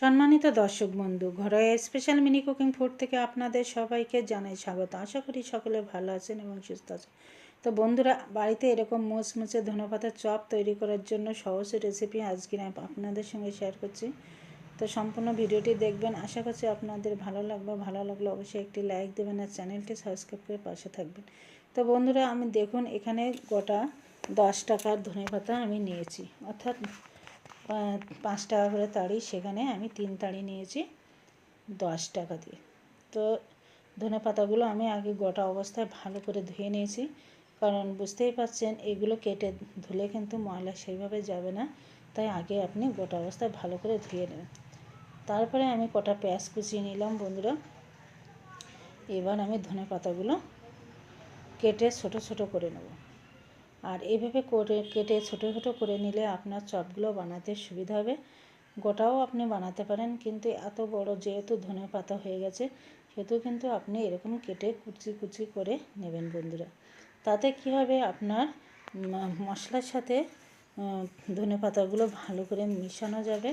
সম্মানিত দর্শক বন্ধু, ঘরোয়া স্পেশাল মিনি কুকিং ফুড থেকে আপনাদের সবাইকে জানাই স্বাগত। আশা করি সকলে ভালো আছেন এবং সুস্থ আছেন। তো বন্ধুরা, বাড়িতে এরকম মুচমুচে ধনেপাতার চপ তৈরি করার জন্য সহজ রেসিপি আজকে আমি আপনাদের সঙ্গে শেয়ার করছি। তো সম্পূর্ণ ভিডিওটি দেখবেন, আশা করছি আপনাদের ভালো লাগলে অবশ্যই একটি লাইক দেবেন আর চ্যানেলটি সাবস্ক্রাইব করে পাশে থাকবেন। তো বন্ধুরা, আমি দেখুন এখানে গোটা 10 টাকার ধনেপাতা আমি নিয়েছি, অর্থাৎ 5 টাকা করে তাড়ি, সেখানে আমি 3 তাড়ি নিয়েছি 10 টাকা দিয়ে। তো ধনেপাতাগুলো আমি আগে গোটা অবস্থায় ভালো করে ধুয়ে নিয়েছি, কারণ বুঝতেই পারছেন এগুলো কেটে ধুলে কিন্তু ময়লা সেইভাবে যাবে না, তাই আগে আপনি গোটা অবস্থায় ভালো করে ধুয়ে নেবেন। তারপরে আমি কটা পেঁয়াজ কুচিয়ে নিলাম বন্ধুরা। এবার আমি ধনেপাতাগুলো কেটে ছোট ছোট করে নেব। আর এইভাবে কেটে ছোটো ছোটো করে নিলে আপনার চপগুলো বানাতে সুবিধা হবে। গোটাও আপনি বানাতে পারেন, কিন্তু এত বড় যেহেতু ধনেপাতা হয়ে গেছে, সেহেতু কিন্তু আপনি এরকম কেটে কুচি কুচি করে নেবেন বন্ধুরা। তাতে কি হবে, আপনার মশলার সাথে ধনেপাতাগুলো ভালো করে মিশানো যাবে,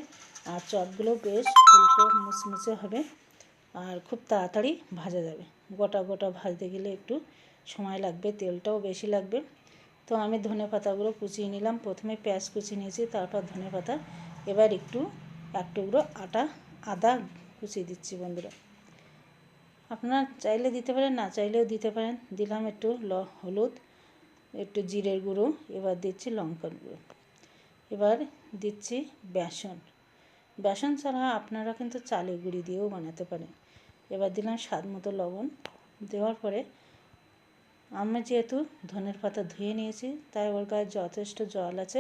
আর চপগুলো বেশ ফুলকো মুচমুচে হবে, আর খুব তাড়াতাড়ি ভাজা যাবে। গোটা গোটা ভাজতে গেলে একটু সময় লাগবে, তেলটাও বেশি লাগবে। তো আমি ধনেপাতাগুলো কুচিয়ে নিলাম। প্রথমে পেঁয়াজ কুচিয়ে নিয়েছি, তারপর ধনেপাতা। এবার এক টুকরো আদা কুচিয়ে দিচ্ছি বন্ধুরা। আপনারা চাইলে দিতে পারেন, না চাইলেও দিতে পারেন। দিলাম একটু হলুদ, একটু জিরের গুঁড়ো, এবার দিচ্ছি লঙ্কার গুঁড়ো, এবার দিচ্ছি বেসন ছাড়া আপনারা কিন্তু চালের গুঁড়ি দিয়েও বানাতে পারেন। এবার দিলাম স্বাদ মতো লবণ। দেওয়ার পরে আমি যেহেতু ধনের পাতা ধুয়ে নিয়েছি, তাই ওর গায়ে যথেষ্ট জল আছে,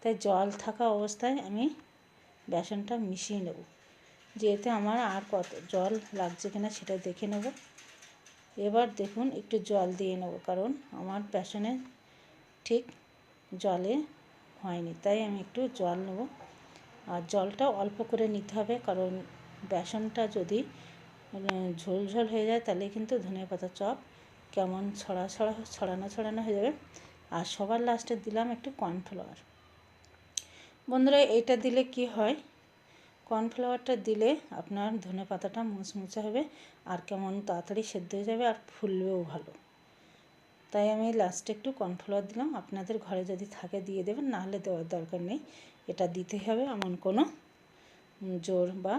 তাই জল থাকা অবস্থায় আমি বেসনটা মিশিয়ে নেব। যেহেতু আমার আর কত জল লাগছে কিনা সেটা দেখে নেব। এবার দেখুন একটু জল দিয়ে নেব, কারণ আমার বেসনে ঠিক জলে হয়নি, তাই আমি একটু জল নেব। আর জলটা অল্প করে নিতে হবে, কারণ বেসনটা যদি ঝোল ঝোল হয়ে যায় তাহলে কিন্তু ধনেপাতা চপ কেমন ছড়ানো হয়ে যাবে। আর সবার লাস্টে দিলাম একটু কর্নফ্লাওয়ার। বন্ধুরা, এইটা দিলে কি হয়, কর্নফ্লাওয়ারটা দিলে আপনার ধনেপাতাটা মুচমুচে হবে, আর কেমন তাড়াতাড়ি সেদ্ধ হয়ে যাবে, আর ফুলবেও ভালো। তাই আমি লাস্টে একটু কর্নফ্লাওয়ার দিলাম। আপনাদের ঘরে যদি থাকে দিয়ে দেবেন, নাহলে দেওয়ার দরকার নেই। এটা দিতে হবে এমন কোনো জোর বা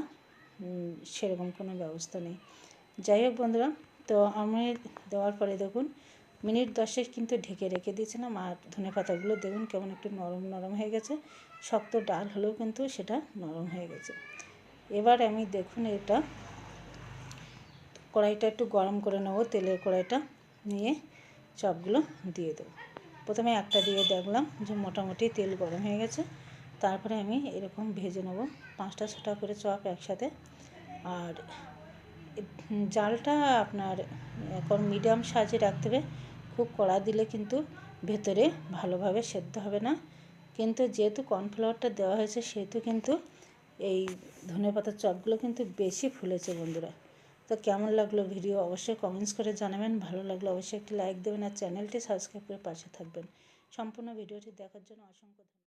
সেরকম কোনো ব্যবস্থা নেই। যাই হোক বন্ধুরা, তো আমি দেওয়ার পরে দেখুন মিনিট 10 কিন্তু ঢেকে রেখে দিয়েছিলাম, আর ধনেপাতাগুলো দেখুন কেমন একটু নরম হয়ে গেছে। শক্ত ডাল হলেও কিন্তু সেটা নরম হয়ে গেছে। এবার আমি দেখুন এটা কড়াইটা একটু গরম করে নেব, তেলের কড়াইটা নিয়ে চপগুলো দিয়ে দেবো। প্রথমে একটা দিয়ে দেখলাম যে মোটামুটি তেল গরম হয়ে গেছে। তারপরে আমি এরকম ভেজে নেব 5টা 6টা করে চপ একসাথে। আর জালটা আপনার এখন মিডিয়াম সাইজে রাখতে হবে। খুব কড়া দিলে কিন্তু ভেতরে ভালোভাবে সেদ্ধ হবে না। কিন্তু যেহেতু কর্নফ্লাওয়ারটা দেওয়া হয়েছে, সেহেতু কিন্তু এই ধনেপাতার চপগুলো কিন্তু বেশি ফুলেছে বন্ধুরা। তো কেমন লাগলো ভিডিও অবশ্যই কমেন্টস করে জানাবেন। ভালো লাগলে অবশ্যই একটি লাইক দেবেন আর চ্যানেলটি সাবস্ক্রাইব করে পাশে থাকবেন। সম্পূর্ণ ভিডিওটি দেখার জন্য অসংখ্য ধন্যবাদ।